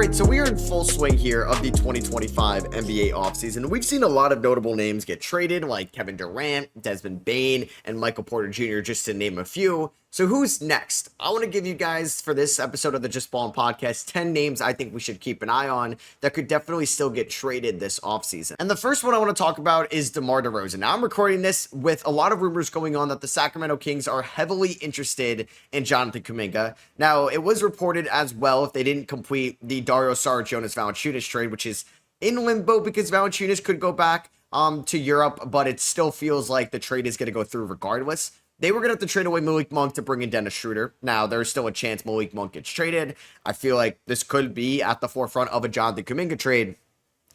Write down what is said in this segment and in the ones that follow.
right, so we are in full swing here of the 2025 NBA offseason. We've seen a lot of notable names get traded, like Kevin Durant, Desmond Bane, and Michael Porter Jr., just to name a few. So who's next? I want to give you guys, for this episode of the Just Ballin' Podcast, 10 names I think we should keep an eye on that could definitely still get traded this offseason. And the first one I want to talk about is Demar Derozan. Now, I'm recording this with a lot of rumors going on that the Sacramento Kings are heavily interested in Jonathan Kuminga. Now, it was reported as well, if they didn't complete the Dario Saric Jonas Valanciunas trade, which is in limbo because Valanciunas could go back to Europe, but it still feels like the trade is going to go through regardless. They were going to have to trade away Malik Monk to bring in Dennis Schroeder. Now, there's still a chance Malik Monk gets traded. I feel like this could be at the forefront of a Jonathan Kuminga trade,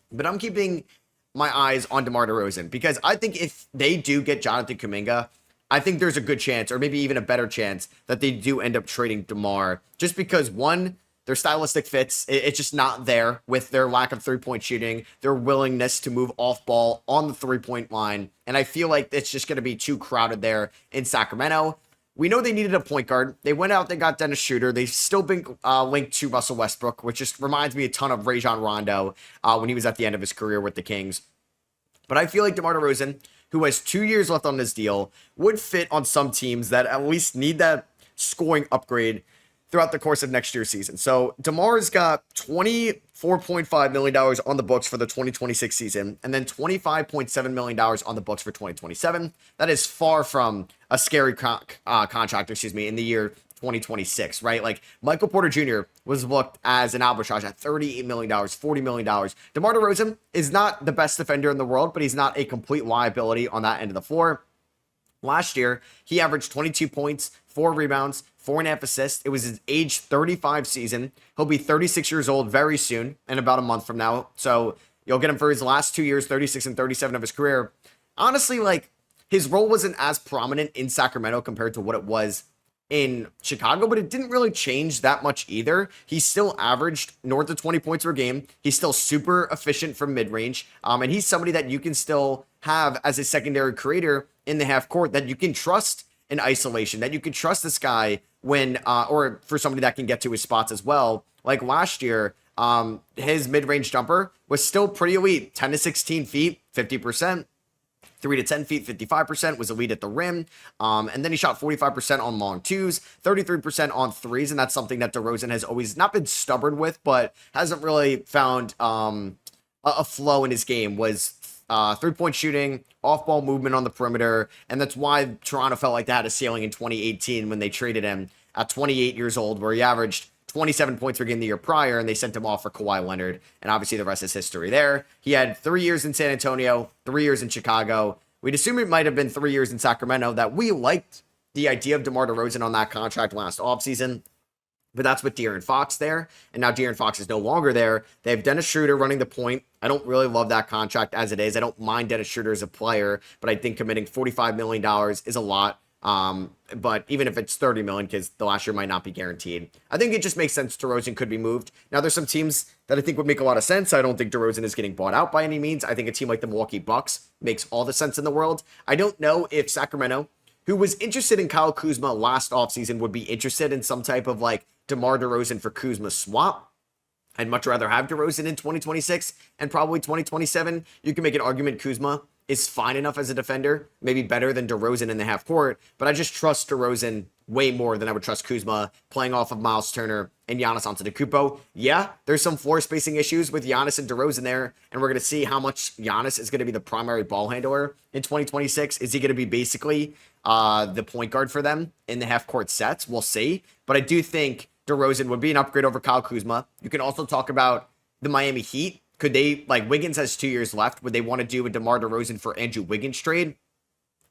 but I'm keeping my eyes on DeMar DeRozan because I think if they do get Jonathan Kuminga, I think there's a good chance, or maybe even a better chance, that they do end up trading DeMar just because, one, their stylistic fits, it's just not there with their lack of three-point shooting, their willingness to move off ball on the three-point line. And I feel like it's just going to be too crowded there in Sacramento. We know they needed a point guard. They went out, they got Dennis Schroeder. They've still been linked to Russell Westbrook, which just reminds me a ton of Rajon Rondo when he was at the end of his career with the Kings. But I feel like DeMar DeRozan, who has 2 years left on his deal, would fit on some teams that at least need that scoring upgrade throughout the course of next year's season. So DeMar's got $24.5 million on the books for the 2026 season, and then $25.7 million on the books for 2027. That is far from a scary contract, in the year 2026, right? Like, Michael Porter Jr. was booked as an arbitrage at $38 million, $40 million. DeMar DeRozan is not the best defender in the world, but he's not a complete liability on that end of the floor. Last year, he averaged 22 points, 4 rebounds, 4.5 assists. It was his age 35 season. He'll be 36 years old very soon, in about a month from now. So you'll get him for his last 2 years, 36 and 37 of his career. Honestly, like, his role wasn't as prominent in Sacramento compared to what it was in Chicago, but it didn't really change that much either. He still averaged north of 20 points per game. He's still super efficient from mid-range. And he's somebody that you can still have as a secondary creator in the half court that you can trust in isolation, that you can trust this guy when, or for somebody that can get to his spots as well. Like last year, his mid-range jumper was still pretty elite, 10 to 16 feet, 50%. 3 to 10 feet, 55%, was elite at the rim. And then he shot 45% on long twos, 33% on threes. And that's something that DeRozan has always not been stubborn with, but hasn't really found a flow in his game, was three-point shooting, off-ball movement on the perimeter. And that's why Toronto felt like they had a ceiling in 2018 when they traded him at 28 years old, where he averaged 27 points per game the year prior, and they sent him off for Kawhi Leonard, and obviously the rest is history there. He had 3 years in San Antonio, 3 years in Chicago. We'd assume it might have been 3 years in Sacramento, that we liked the idea of DeMar DeRozan on that contract last offseason, but that's with De'Aaron Fox there, and now De'Aaron Fox is no longer there. They have Dennis Schroeder running the point. I don't really love that contract as it is. I don't mind Dennis Schroeder as a player, but I think committing $45 million is a lot. But even if it's 30 million, because the last year might not be guaranteed, I think it just makes sense DeRozan could be moved. Now, there's some teams that I think would make a lot of sense. I don't think DeRozan is getting bought out by any means. I think a team like the Milwaukee Bucks makes all the sense in the world. I don't know if Sacramento, who was interested in Kyle Kuzma last offseason, would be interested in some type of like DeMar DeRozan for Kuzma swap. I'd much rather have DeRozan in 2026 and probably 2027. You can make an argument Kuzma is fine enough as a defender, maybe better than DeRozan in the half court, but I just trust DeRozan way more than I would trust Kuzma playing off of Miles Turner and Giannis Antetokounmpo. Yeah, there's some floor spacing issues with Giannis and DeRozan there, and we're going to see how much Giannis is going to be the primary ball handler in 2026. Is he going to be basically the point guard for them in the half court sets? We'll see, but I do think DeRozan would be an upgrade over Kyle Kuzma. You can also talk about the Miami Heat. Could they, like, Wiggins has 2 years left. Would they want to do a DeMar DeRozan for Andrew Wiggins trade?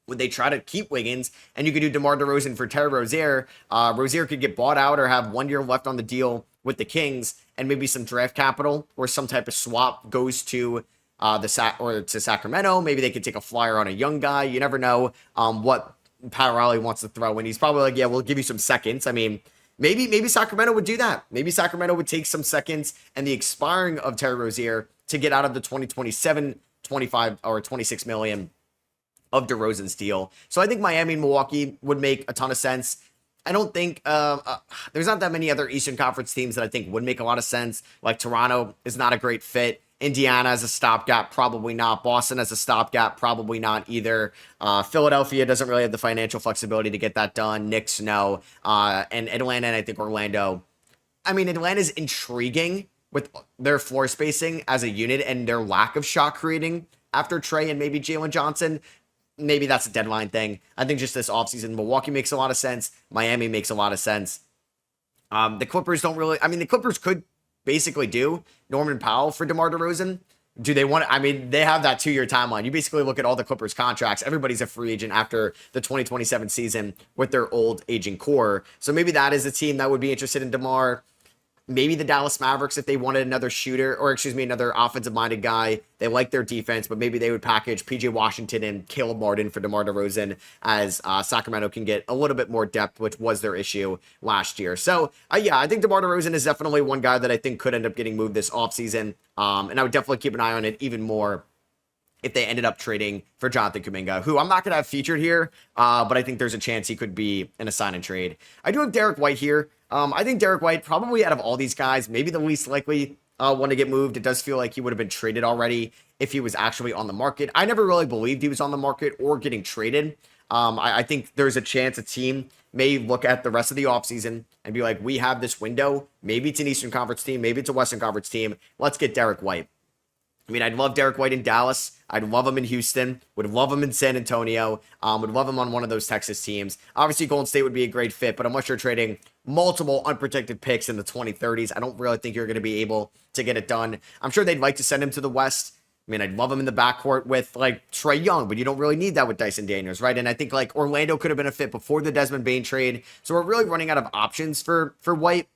Would they try to keep Wiggins? And you could do DeMar DeRozan for Terry Rozier. Rozier could get bought out or have 1 year left on the deal with the Kings, and maybe some draft capital or some type of swap goes to to Sacramento. Maybe they could take a flyer on a young guy. You never know what Pat Riley wants to throw in. He's probably like, yeah, we'll give you some seconds. I mean, Maybe Sacramento would do that. Maybe Sacramento would take some seconds and the expiring of Terry Rozier to get out of the 2027, 25, or 26 million of DeRozan's deal. So I think Miami and Milwaukee would make a ton of sense. I don't think there's not that many other Eastern Conference teams that I think would make a lot of sense. Like Toronto is not a great fit. Indiana as a stopgap, probably not. Boston as a stopgap, probably not either. Philadelphia doesn't really have the financial flexibility to get that done. Knicks, no. And Atlanta and I think Orlando. I mean, Atlanta's intriguing with their floor spacing as a unit and their lack of shot creating after Trey and maybe Jalen Johnson. Maybe that's a deadline thing. I think just this offseason, Milwaukee makes a lot of sense. Miami makes a lot of sense. The Clippers don't really, I mean, the Clippers could basically do Norman Powell for DeMar DeRozan. Do they want, I mean, they have that 2-year timeline. You basically look at all the Clippers contracts. Everybody's a free agent after the 2027 season with their old aging core. So maybe that is a team that would be interested in DeMar. Maybe the Dallas Mavericks if they wanted another shooter, or excuse me, another offensive-minded guy. They like their defense, but maybe they would package PJ Washington and Caleb Martin for DeMar DeRozan as Sacramento can get a little bit more depth, which was their issue last year. So, yeah, I think DeMar DeRozan is definitely one guy that I think could end up getting moved this offseason, and I would definitely keep an eye on it even more if they ended up trading for Jonathan Kuminga, who I'm not going to have featured here, but I think there's a chance he could be in a sign and trade. I do have Derrick White here. I think Derrick White, probably out of all these guys, maybe the least likely one to get moved. It does feel like he would have been traded already if he was actually on the market. I never really believed he was on the market or getting traded. I think there's a chance a team may look at the rest of the offseason and be like, we have this window. Maybe it's an Eastern Conference team. Maybe it's a Western Conference team. Let's get Derrick White. I mean, I'd love Derrick White in Dallas. I'd love him in Houston. Would love him in San Antonio. Would love him on one of those Texas teams. Obviously, Golden State would be a great fit, but unless you're trading multiple unprotected picks in the 2030s, I don't really think you're going to be able to get it done. I'm sure they'd like to send him to the West. I mean, I'd love him in the backcourt with, like, Trae Young, but you don't really need that with Dyson Daniels, right? And I think, like, Orlando could have been a fit before the Desmond Bane trade. So we're really running out of options for White.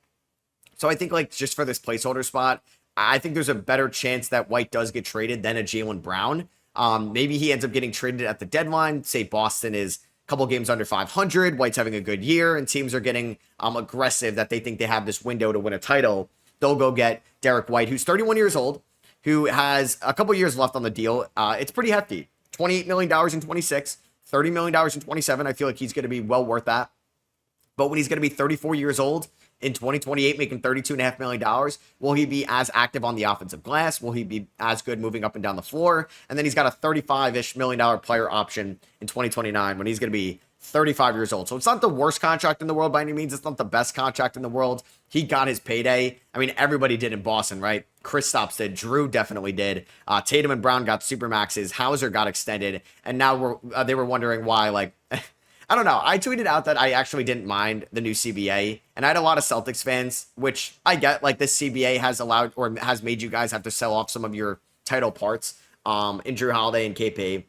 So I think, like, just for this placeholder spot, I think there's a better chance that White does get traded than a Jaylen Brown. Maybe he ends up getting traded at the deadline. Say Boston is a couple games under 500. White's having a good year, and teams are getting aggressive that they think they have this window to win a title. They'll go get Derrick White, who's 31 years old, who has a couple years left on the deal. It's pretty hefty. $28 million in 26, $30 million in 27. I feel like he's going to be well worth that. But when he's going to be 34 years old, in 2028, making $32.5 million, will he be as active on the offensive glass? Will he be as good moving up and down the floor? And then he's got a $35-ish million player option in 2029 when he's going to be 35 years old. So it's not the worst contract in the world by any means. It's not the best contract in the world. He got his payday. I mean, everybody did in Boston, right? Kristaps did. Drew definitely did. Tatum and Brown got supermaxes. Hauser got extended. And now they were wondering why, like... I don't know. I tweeted out that I actually didn't mind the new CBA, and I had a lot of Celtics fans, which I get. Like, this CBA has allowed or has made you guys have to sell off some of your title parts in Drew Holiday and KP,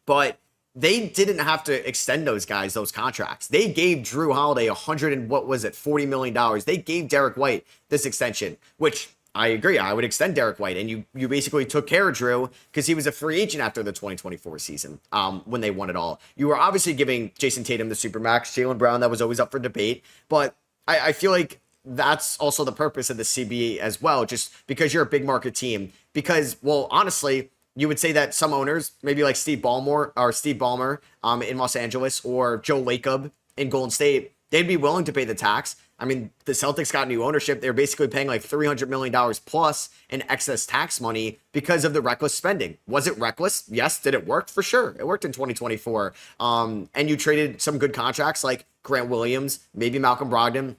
but they didn't have to extend those guys those contracts. They gave Drew Holiday $40 million. They gave Derrick White this extension, which I agree. I would extend Derrick White, and you basically took care of Drew because he was a free agent after the 2024 season when they won it all. You were obviously giving Jason Tatum the supermax, Jaylen Brown, that was always up for debate, but I feel like that's also the purpose of the CBA as well, just because you're a big market team. Because, well, honestly, you would say that some owners, maybe like Steve Ballmer in Los Angeles or Joe Lacob in Golden State, they'd be willing to pay the tax. I mean, the Celtics got new ownership. They're basically paying like $300 million plus in excess tax money because of the reckless spending. Was it reckless? Yes. Did it work? For sure. It worked in 2024. And you traded some good contracts like Grant Williams, maybe Malcolm Brogdon,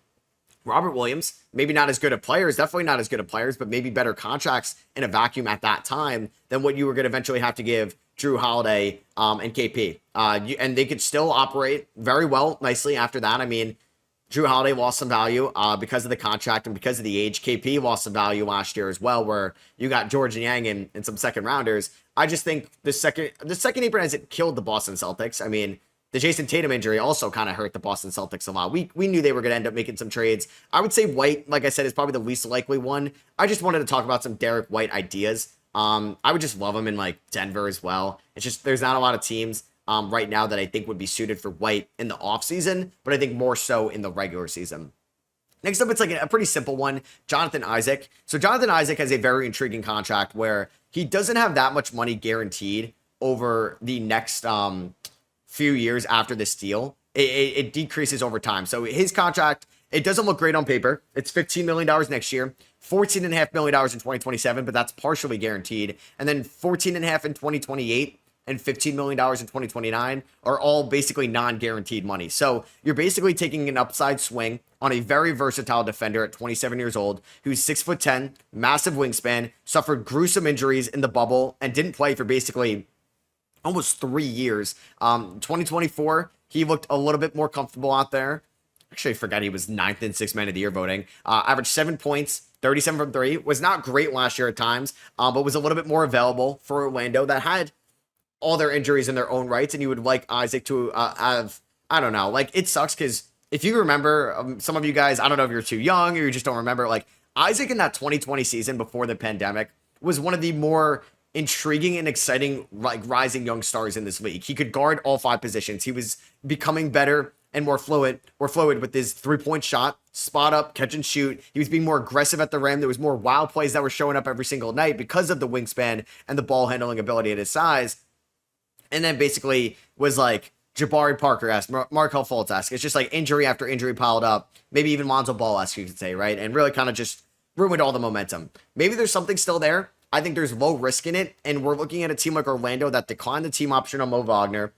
Robert Williams, maybe not as good of players, definitely not as good of players, but maybe better contracts in a vacuum at that time than what you were going to eventually have to give Drew Holiday and KP. And they could still operate very well, nicely after that. I mean, Drew Holiday lost some value because of the contract and because of the age. KP lost some value last year as well, where you got George Niang and some second rounders. I just think the second apron hasn't killed the Boston Celtics. I mean, the Jason Tatum injury also kind of hurt the Boston Celtics a lot. We knew they were going to end up making some trades. I would say White, like I said, is probably the least likely one. I just wanted to talk about some Derrick White ideas. I would just love him in like Denver as well. It's just there's not a lot of teams right now that I think would be suited for White in the offseason, but I think more so in the regular season. Next up, it's like a pretty simple one, Jonathan Isaac. So Jonathan Isaac has a very intriguing contract where he doesn't have that much money guaranteed over the next few years after this deal. it decreases over time. So his contract, it doesn't look great on paper. It's $15 million next year, $14.5 million in 2027, but that's partially guaranteed. And then 14.5 in 2028 and $15 million in 2029 are all basically non-guaranteed money. So you're basically taking an upside swing on a very versatile defender at 27 years old, who's 6'10", massive wingspan, suffered gruesome injuries in the bubble, and didn't play for basically almost 3 years. 2024, he looked a little bit more comfortable out there. Actually, I forgot he was 9th in 6 Man of the Year voting. Averaged 7 points, 37 from 3. Was not great last year at times, but was a little bit more available for Orlando that had all their injuries in their own rights, and you would like Isaac to have, I don't know, like, it sucks because if you remember, some of you guys, I don't know if you're too young or you just don't remember, like, Isaac in that 2020 season before the pandemic was one of the more intriguing and exciting, like, rising young stars in this league. He could guard all 5 positions. He was becoming better and more fluid with his 3-point shot, spot up, catch and shoot. He was being more aggressive at the rim. There was more wild plays that were showing up every single night because of the wingspan and the ball handling ability at his size. And then basically was like Jabari Parker-esque, Markelle Fultz-esque. It's just like injury after injury piled up. Maybe even Lonzo Ball-esque, you could say, right? And really kind of just ruined all the momentum. Maybe there's something still there. I think there's low risk in it. And we're looking at a team like Orlando that declined the team option on Mo Wagner.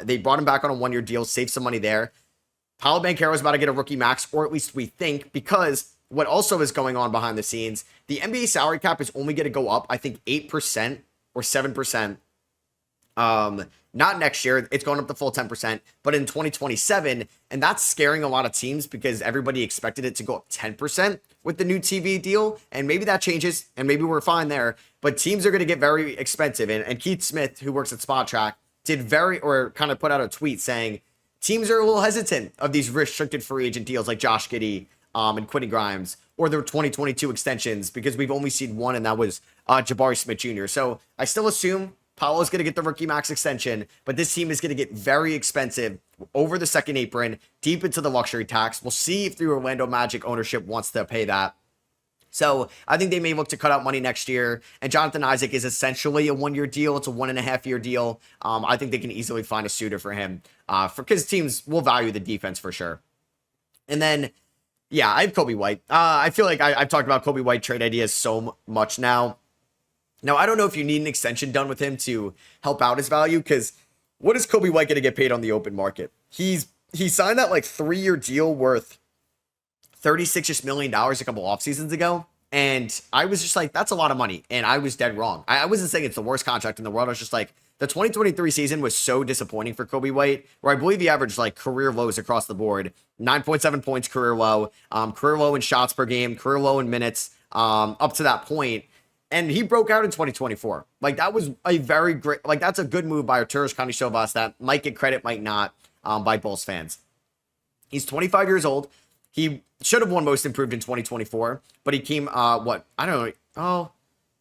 They brought him back on a 1-year deal, saved some money there. Paolo Banchero is about to get a rookie max, or at least we think, because what also is going on behind the scenes, the NBA salary cap is only going to go up, I think, 8% or 7%. Not next year, it's going up the full 10%, but in 2027, and that's scaring a lot of teams because everybody expected it to go up 10% with the new TV deal, and maybe that changes, and maybe we're fine there, but teams are going to get very expensive, and Keith Smith, who works at Spot Track, kind of put out a tweet saying, teams are a little hesitant of these restricted free agent deals like Josh Giddey, and Quentin Grimes, or their 2022 extensions, because we've only seen one, and that was Jabari Smith Jr., so I still assume Paolo's going to get the rookie max extension, but this team is going to get very expensive over the second apron, deep into the luxury tax. We'll see if the Orlando Magic ownership wants to pay that. So I think they may look to cut out money next year. And Jonathan Isaac is essentially a 1-year deal. It's a 1.5-year deal. I think they can easily find a suitor for him because teams will value the defense for sure. And then, yeah, I have Coby White. I feel like I've talked about Coby White trade ideas so much now. Now, I don't know if you need an extension done with him to help out his value, because what is Coby White going to get paid on the open market? He signed that like 3-year deal worth $36 million a couple off seasons ago, and I was just like, that's a lot of money, and I was dead wrong. I wasn't saying it's the worst contract in the world. I was just like, the 2023 season was so disappointing for Coby White, where I believe he averaged like career lows across the board, 9.7 points career low in shots per game, career low in minutes, up to that point. And he broke out in 2024. Like, that was a very great, like, that's a good move by Arturas Karnisovas that might get credit, might not, by Bulls fans. He's 25 years old. He should have won Most Improved in 2024, but he came, I don't know. Oh,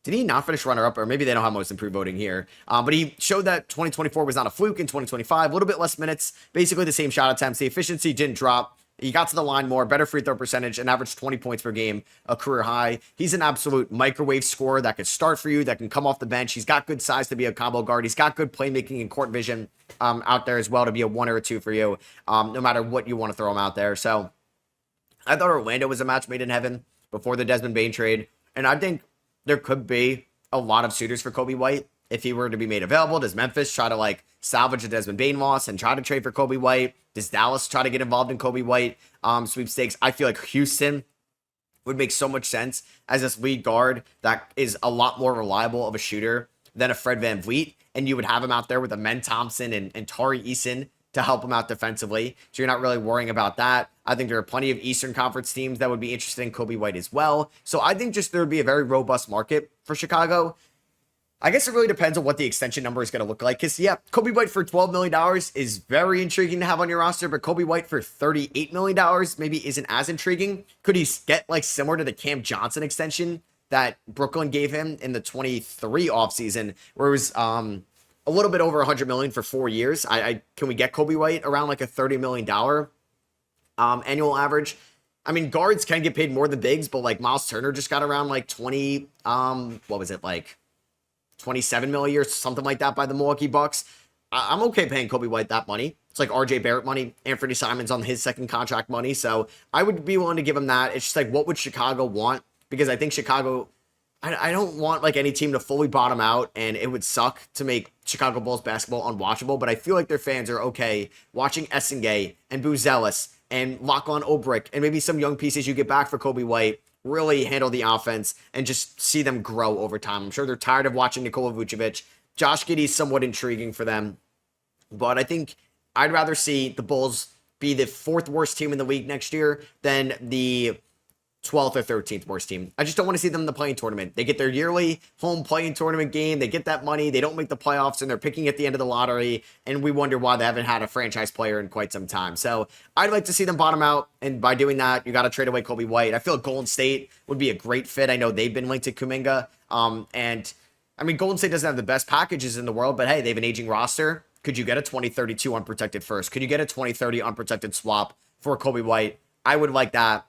did he not finish runner-up? Or maybe they don't have Most Improved voting here. But he showed that 2024 was not a fluke in 2025. A little bit less minutes, basically the same shot attempts. The efficiency didn't drop. He got to the line more, better free throw percentage, and averaged 20 points per game, a career high. He's an absolute microwave scorer that can start for you, that can come off the bench. He's got good size to be a combo guard. He's got good playmaking and court vision out there as well to be a 1 or a 2 for you, no matter what you want to throw him out there. So I thought Orlando was a match made in heaven before the Desmond Bane trade, and I think there could be a lot of suitors for Coby White if he were to be made available. Does Memphis try to like salvage the Desmond Bane loss and try to trade for Coby White? Does Dallas try to get involved in Coby White sweepstakes? I feel like Houston would make so much sense as this lead guard that is a lot more reliable of a shooter than a Fred VanVleet, and you would have him out there with a Men Thompson and Tari Eason to help him out defensively. So you're not really worrying about that. I think there are plenty of Eastern Conference teams that would be interested in Coby White as well. So I think just there would be a very robust market for Chicago. I guess it really depends on what the extension number is going to look like. Because, yeah, Coby White for $12 million is very intriguing to have on your roster. But Coby White for $38 million maybe isn't as intriguing. Could he get like similar to the Cam Johnson extension that Brooklyn gave him in the 23 offseason, where it was a little bit over $100 million for 4 years? Can we get Coby White around like a $30 million annual average? I mean, guards can get paid more than bigs, but like Miles Turner just got around like 20, what was it, like 27 million a year, something like that by the Milwaukee Bucks. I'm okay paying Coby White that money. It's like RJ Barrett money. Anthony Simons on his second contract money. So I would be willing to give him that. It's just like, what would Chicago want? Because I think Chicago, I don't want like any team to fully bottom out, and it would suck to make Chicago Bulls basketball unwatchable, but I feel like their fans are okay watching Essengay and Buzelis and Lachlan Obrick and maybe some young pieces you get back for Kobe White really handle the offense and just see them grow over time. I'm sure they're tired of watching Nikola Vucevic. Josh Giddey's somewhat intriguing for them, but I think I'd rather see the Bulls be the 4th worst team in the league next year than the 12th or 13th worst team. I just don't want to see them in the play-in tournament. They get their yearly home play-in tournament game. They get that money. They don't make the playoffs, and they're picking at the end of the lottery, and we wonder why they haven't had a franchise player in quite some time. So I'd like to see them bottom out, and by doing that, you got to trade away Kobe White. I feel like Golden State would be a great fit. I know they've been linked to Kuminga, and I mean, Golden State doesn't have the best packages in the world, but hey, they have an aging roster. Could you get a 2032 unprotected first? Could you get a 2030 unprotected swap for Kobe White? I would like that.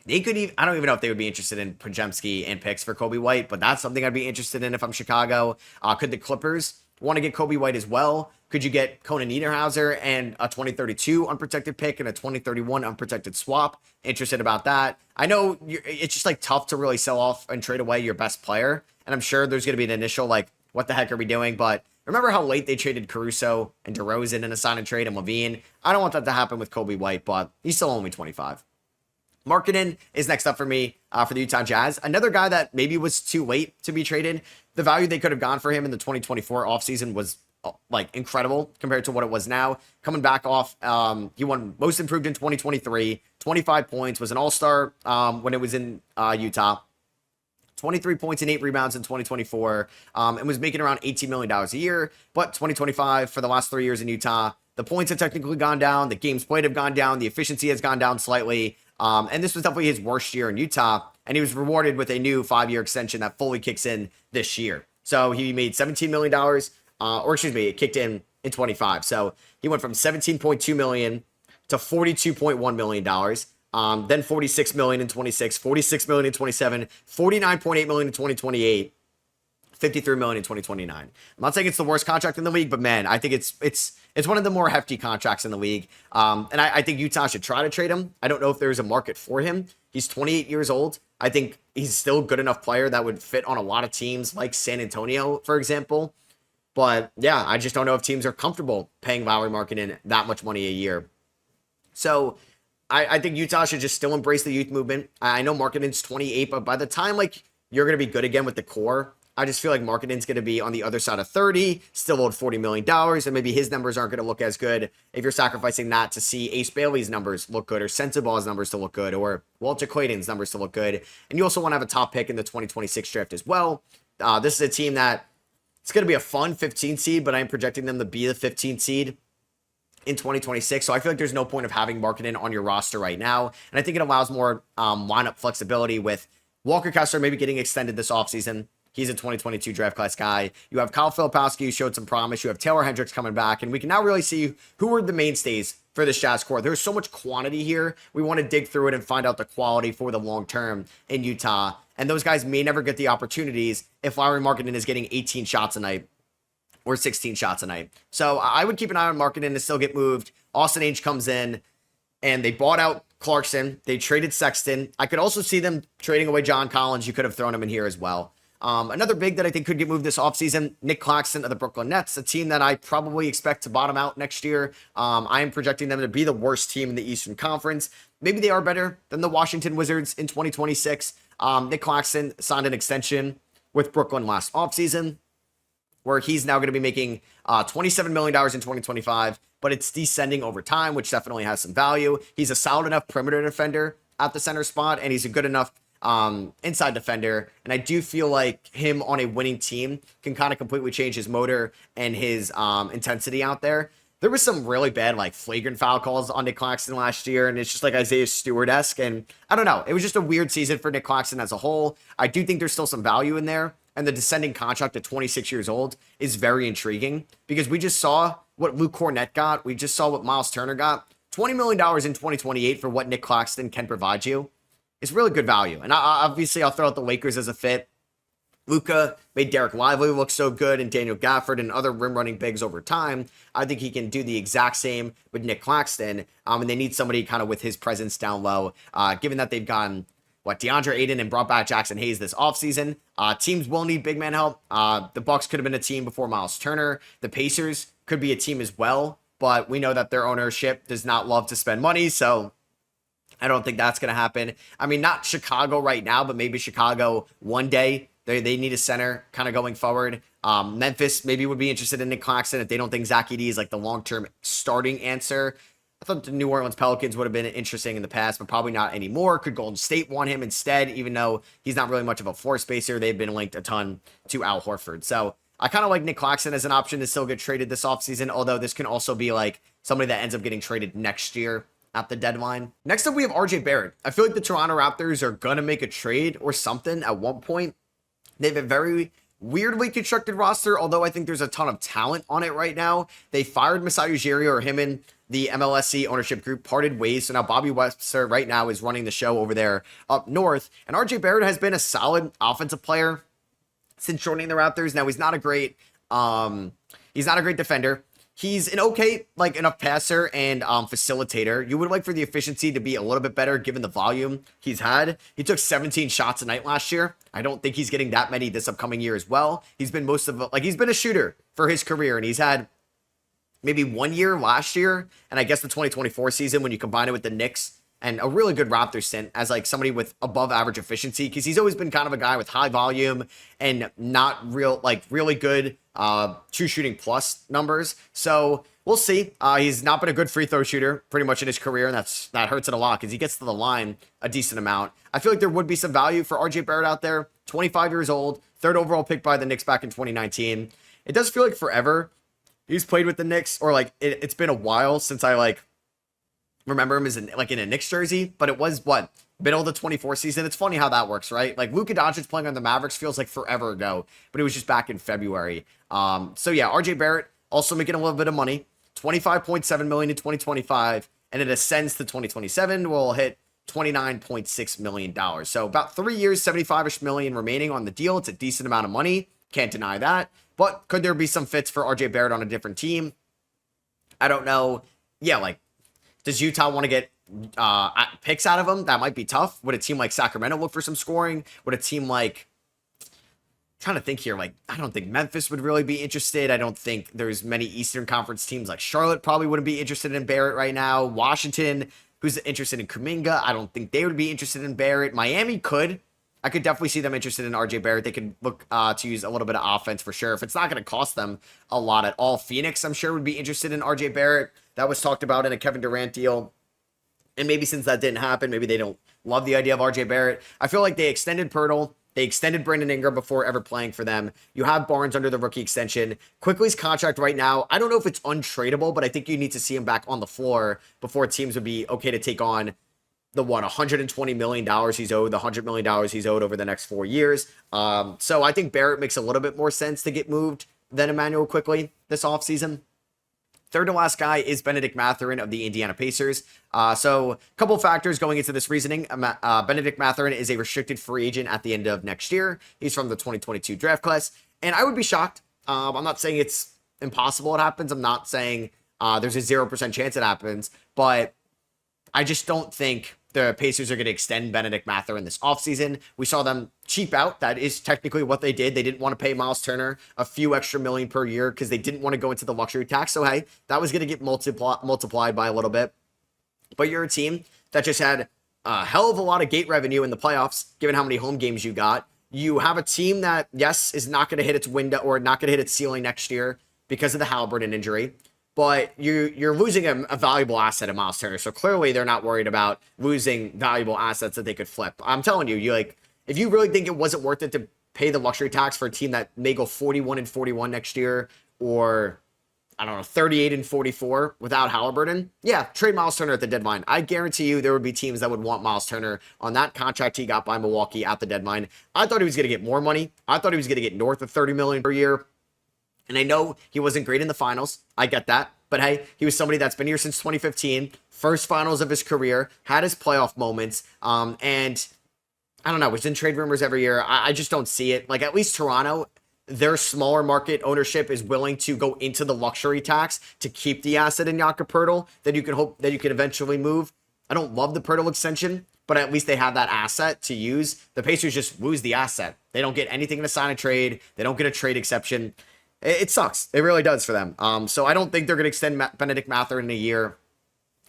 They could even, I don't even know if they would be interested in Podziemski and picks for Kobe White, but that's something I'd be interested in if I'm Chicago. Could the Clippers want to get Kobe White as well? Could you get Conan Niederhauser and a 2032 unprotected pick and a 2031 unprotected swap? Interested about that. I know it's just like tough to really sell off and trade away your best player. And I'm sure there's going to be an initial like, what the heck are we doing? But remember how late they traded Caruso and DeRozan in a sign and trade and Levine? I don't want that to happen with Kobe White, but he's still only 25. Markkanen is next up for me for the Utah Jazz. Another guy that maybe was too late to be traded. The value they could have gone for him in the 2024 offseason was like incredible compared to what it was now. Coming back off, he won most improved in 2023, 25 points, was an all-star when it was in Utah. 23 points and 8 rebounds in 2024, and was making around $18 million a year. But 2025, for the last 3 years in Utah, the points have technically gone down, the games played have gone down, the efficiency has gone down slightly. And this was definitely his worst year in Utah, and he was rewarded with a new 5-year extension that fully kicks in this year. So he made $17 million, it kicked in 25. So he went from $17.2 million to $42.1 million, then $46 million in 26, $46 million in 27, $49.8 million in 2028, $53 million in 2029. I'm not saying it's the worst contract in the league, but man, I think it's one of the more hefty contracts in the league. And I think Utah should try to trade him. I don't know if there's a market for him. He's 28 years old. I think he's still a good enough player that would fit on a lot of teams like San Antonio, for example. But yeah, I just don't know if teams are comfortable paying Lauri Markkanen that much money a year. So I think Utah should just still embrace the youth movement. I know Markkanen's 28, but by the time like you're going to be good again with the core, I just feel like Markkanen's going to be on the other side of 30, still owed $40 million, and maybe his numbers aren't going to look as good if you're sacrificing that to see Ace Bailey's numbers look good, or Sensabaugh's numbers to look good, or Walter Clayton's numbers to look good. And you also want to have a top pick in the 2026 draft as well. This is a team that it's going to be a fun 15 seed, but I'm projecting them to be the 15 seed in 2026. So I feel like there's no point of having Markkanen on your roster right now. And I think it allows more lineup flexibility with Walker Kessler maybe getting extended this offseason. He's a 2022 draft class guy. You have Kyle Filipowski, who showed some promise. You have Taylor Hendricks coming back. And we can now really see who are the mainstays for this Jazz core. There's so much quantity here. We want to dig through it and find out the quality for the long term in Utah. And those guys may never get the opportunities if Lauri Markkanen is getting 18 shots a night or 16 shots a night. So I would keep an eye on Markkanen to still get moved. Austin Ainge comes in, and they bought out Clarkson. They traded Sexton. I could also see them trading away John Collins. You could have thrown him in here as well. Another big that I think could get moved this offseason, Nick Claxton of the Brooklyn Nets, a team that I probably expect to bottom out next year. I am projecting them to be the worst team in the Eastern Conference. Maybe they are better than the Washington Wizards in 2026. Nick Claxton signed an extension with Brooklyn last offseason, where he's now going to be making $27 million in 2025, but it's descending over time, which definitely has some value. He's a solid enough perimeter defender at the center spot, and he's a good enough inside defender, and I do feel like him on a winning team can kind of completely change his motor and his intensity out there. There was some really bad like flagrant foul calls on Nick Claxton last year, and it's just like Isaiah Stewart-esque, and I don't know, it was just a weird season for Nick Claxton as a whole. I do think there's still some value in there, and the descending contract at 26 years old is very intriguing, because we just saw what Luke Cornett got, we just saw what Miles Turner got. $20 million in 2028 for what Nick Claxton can provide you. It's really good value. And obviously, I'll throw out the Lakers as a fit. Luka made Derek Lively look so good, and Daniel Gafford and other rim running bigs over time. I think he can do the exact same with Nick Claxton. And they need somebody kind of with his presence down low, given that they've gotten DeAndre Ayton and brought back Jackson Hayes this offseason. Teams will need big man help. The Bucks could have been a team before Miles Turner. The Pacers could be a team as well, but we know that their ownership does not love to spend money, so I don't think that's going to happen. I mean, not Chicago right now, but maybe Chicago one day. They need a center kind of going forward. Memphis maybe would be interested in Nick Claxton if they don't think Zach Edey is like the long-term starting answer. I thought the New Orleans Pelicans would have been interesting in the past, but probably not anymore. Could Golden State want him instead, even though he's not really much of a floor spacer? They've been linked a ton to Al Horford. So I kind of like Nick Claxton as an option to still get traded this offseason, although this can also be like somebody that ends up getting traded next year at the deadline. Next up, we have RJ Barrett. I feel like the Toronto Raptors are going to make a trade or something at one point. They have a very weirdly constructed roster, although I think there's a ton of talent on it right now. They fired Masai Ujiri, or him and the MLSC ownership group parted ways. So now Bobby Webster right now is running the show over there up north. And RJ Barrett has been a solid offensive player since joining the Raptors. Now he's not a great defender. He's an okay, enough passer and facilitator. You would like for the efficiency to be a little bit better given the volume he's had. He took 17 shots a night last year. I don't think he's getting that many this upcoming year as well. He's been he's been a shooter for his career, and he's had maybe 1 year last year, and I guess the 2024 season when you combine it with the Knicks, and a really good Raptor stint as somebody with above average efficiency, because he's always been kind of a guy with high volume and not really good true shooting plus numbers. So we'll see. He's not been a good free throw shooter pretty much in his career, and that hurts it a lot because he gets to the line a decent amount. I feel like there would be some value for RJ Barrett out there. 25 years old, third overall pick by the Knicks back in 2019. It does feel like forever he's played with the Knicks, or it's been a while since I remember him as in a Knicks jersey, but it was middle of the 24 season. It's funny how that works, right? Luka Doncic playing on the Mavericks feels like forever ago, but it was just back in February. So yeah, RJ Barrett also making a little bit of money, $25.7 million in 2025, and it ascends to 2027 will hit $29.6 million. So about 3 years, $75-ish million remaining on the deal. It's a decent amount of money. Can't deny that. But could there be some fits for RJ Barrett on a different team? I don't know. Yeah, does Utah want to get picks out of him? That might be tough. Would a team like Sacramento look for some scoring? Would a team trying to think here, I don't think Memphis would really be interested. I don't think there's many Eastern Conference teams like Charlotte probably wouldn't be interested in Barrett right now. Washington, who's interested in Kuminga, I don't think they would be interested in Barrett. Miami could. I could definitely see them interested in RJ Barrett. They could look to use a little bit of offense for sure. If it's not going to cost them a lot at all. Phoenix, I'm sure, would be interested in RJ Barrett. That was talked about in a Kevin Durant deal. And maybe since that didn't happen, maybe they don't love the idea of RJ Barrett. I feel like they extended Pirtle. They extended Brandon Ingram before ever playing for them. You have Barnes under the rookie extension. Quickly's contract right now, I don't know if it's untradeable, but I think you need to see him back on the floor before teams would be okay to take on the $120 million he's owed, the $100 million he's owed over the next 4 years. So I think Barrett makes a little bit more sense to get moved than Emmanuel Quickly this offseason. Third to last guy is Benedict Mathurin of the Indiana Pacers. So a couple factors going into this reasoning. Benedict Mathurin is a restricted free agent at the end of next year. He's from the 2022 draft class. And I would be shocked. I'm not saying it's impossible it happens. I'm not saying there's a 0% chance it happens. But I just don't think the Pacers are going to extend Benedict Mathurin this offseason. We saw them cheap out. That is technically what they did. They didn't want to pay Miles Turner a few extra million per year because they didn't want to go into the luxury tax. So, hey, that was going to get multiplied by a little bit. But you're a team that just had a hell of a lot of gate revenue in the playoffs, given how many home games you got. You have a team that, yes, is not going to hit its window or not going to hit its ceiling next year because of the Halliburton injury. But you're losing a valuable asset in Miles Turner. So clearly they're not worried about losing valuable assets that they could flip. I'm telling you, if you really think it wasn't worth it to pay the luxury tax for a team that may go 41-41 next year, or I don't know, 38-44 without Halliburton, yeah, trade Miles Turner at the deadline. I guarantee you there would be teams that would want Miles Turner on that contract he got by Milwaukee at the deadline. I thought he was going to get more money. I thought he was going to get north of $30 million per year. And I know he wasn't great in the finals. I get that. But hey, he was somebody that's been here since 2015. First finals of his career. Had his playoff moments. And I don't know. It's in trade rumors every year. I just don't see it. Like, at least Toronto, their smaller market ownership is willing to go into the luxury tax to keep the asset in Jakob Poeltl that you can hope that you can eventually move. I don't love the Poeltl extension, but at least they have that asset to use. The Pacers just lose the asset. They don't get anything in a sign and trade. They don't get a trade exception. It sucks. It really does for them. So I don't think they're going to extend Benedict Mathurin in a year.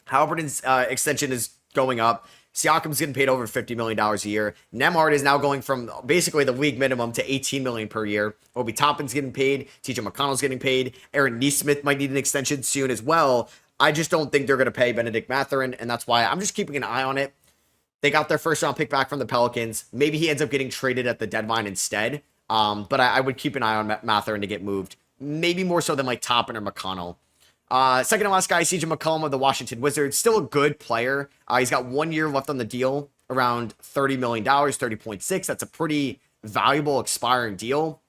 Halliburton's extension is going up. Siakam's getting paid over $50 million a year. Nembhard is now going from basically the league minimum to $18 million per year. Obi Toppin's getting paid. TJ McConnell's getting paid. Aaron Nesmith might need an extension soon as well. I just don't think they're going to pay Benedict Mathurin, and that's why I'm just keeping an eye on it. They got their first round pick back from the Pelicans. Maybe he ends up getting traded at the deadline instead. But I would keep an eye on Mathurin to get moved. Maybe more so than like Toppin or McConnell. Second to last guy, CJ McCullum of the Washington Wizards. Still a good player. He's got 1 year left on the deal, around $30 million, 30.6. That's a pretty valuable expiring deal.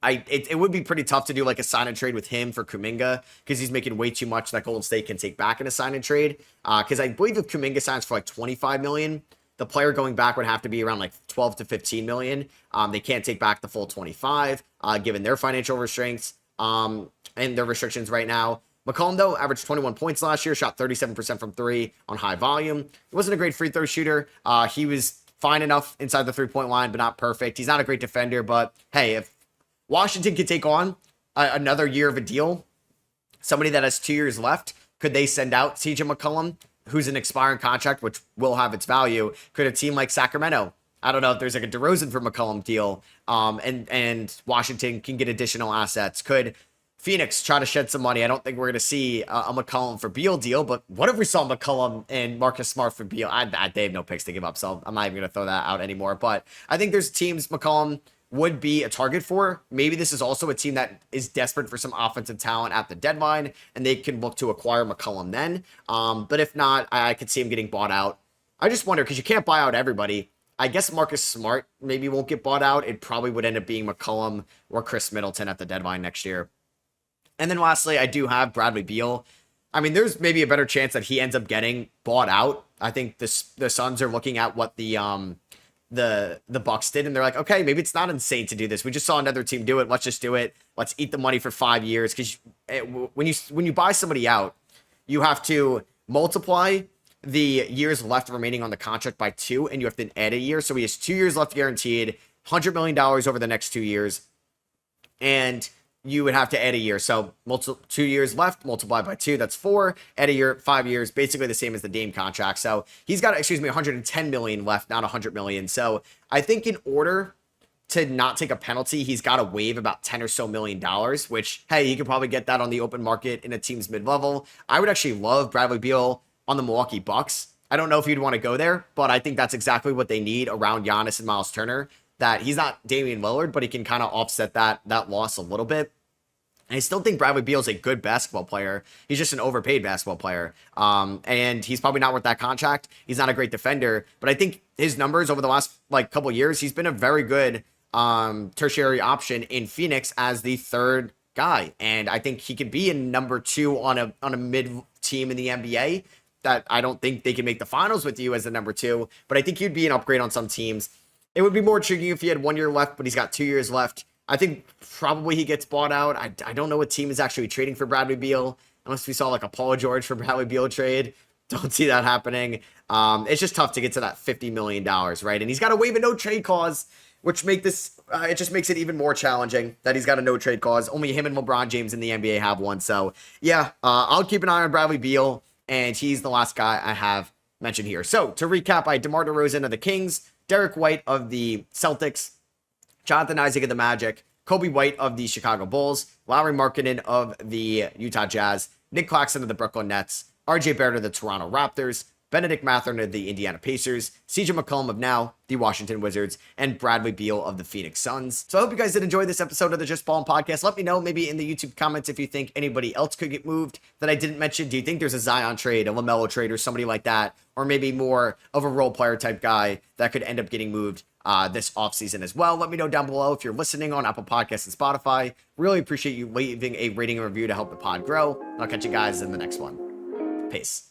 It would be pretty tough to do like a sign and trade with him for Kuminga because he's making way too much that Golden State can take back in a sign and trade. Because I believe if Kuminga signs for like $25 million, the player going back would have to be around like 12 to 15 million. They can't take back the full 25, given their financial restraints and their restrictions right now. McCullum, though, averaged 21 points last year, shot 37% from three on high volume. He wasn't a great free throw shooter. He was fine enough inside the three-point line, but not perfect. He's not a great defender, but hey, if Washington could take on another year of a deal, somebody that has 2 years left, could they send out CJ McCullum, who's an expiring contract, which will have its value? Could a team like Sacramento, I don't know if there's like a DeRozan for McCullum deal, and Washington can get additional assets? Could Phoenix try to shed some money? I don't think we're going to see a McCullum for Beal deal, but what if we saw McCullum and Marcus Smart for Beal? They have no picks to give up, so I'm not even going to throw that out anymore. But I think there's teams McCullum would be a target for. Maybe this is also a team that is desperate for some offensive talent at the deadline, and they can look to acquire McCullum then. But if not, I could see him getting bought out. I just wonder, because you can't buy out everybody. I guess Marcus Smart maybe won't get bought out. It probably would end up being McCullum or Chris Middleton at the deadline next year. And then lastly, I do have Bradley Beal. I mean, there's maybe a better chance that he ends up getting bought out. I think the Suns are looking at what the Bucks did, and they're like, okay, maybe it's not insane to do this. We just saw another team do it. Let's just do it. Let's eat the money for 5 years. Because when you buy somebody out, you have to multiply the years left remaining on the contract by 2, and you have to add a year. So he has 2 years left guaranteed, $100 million over the next 2 years, and you would have to add a year. So 2 years left, multiplied by 2, that's 4. Add a year, 5 years, basically the same as the Dame contract. So he's got, $110 million left, not $100 million. So I think in order to not take a penalty, he's got to waive about $10 or so million, which, hey, he could probably get that on the open market in a team's mid-level. I would actually love Bradley Beal on the Milwaukee Bucks. I don't know if you'd want to go there, but I think that's exactly what they need around Giannis and Miles Turner. That he's not Damian Lillard, but he can kind of offset that loss a little bit. I still think Bradley Beal is a good basketball player. He's just an overpaid basketball player. And he's probably not worth that contract. He's not a great defender, but I think his numbers over the last couple years, he's been a very good tertiary option in Phoenix as the third guy. And I think he could be in number 2 on a mid team in the NBA that I don't think they can make the finals with you as the number 2, but I think he'd be an upgrade on some teams. It would be more intriguing if he had 1 year left, but he's got 2 years left. I think probably he gets bought out. I don't know what team is actually trading for Bradley Beal, unless we saw like a Paul George for Bradley Beal trade. Don't see that happening. It's just tough to get to that $50 million, right? And he's got to waive a no trade clause, which make this, it just makes it even more challenging that he's got a no trade clause. Only him and LeBron James in the NBA have one. So yeah, I'll keep an eye on Bradley Beal, and he's the last guy I have mentioned here. So to recap, I had DeMar DeRozan of the Kings, Derrick White of the Celtics, Jonathan Isaac of the Magic, Kobe White of the Chicago Bulls, Lauri Markkanen of the Utah Jazz, Nick Claxton of the Brooklyn Nets, RJ Barrett of the Toronto Raptors, Benedict Mathurin of the Indiana Pacers, CJ McCollum of now the Washington Wizards, and Bradley Beal of the Phoenix Suns. So I hope you guys did enjoy this episode of the Just Ballin' Podcast. Let me know maybe in the YouTube comments if you think anybody else could get moved that I didn't mention. Do you think there's a Zion trade, a LaMelo trade, or somebody like that? Or maybe more of a role player type guy that could end up getting moved this offseason as well. Let me know down below if you're listening on Apple Podcasts and Spotify. Really appreciate you leaving a rating and review to help the pod grow. I'll catch you guys in the next one. Peace.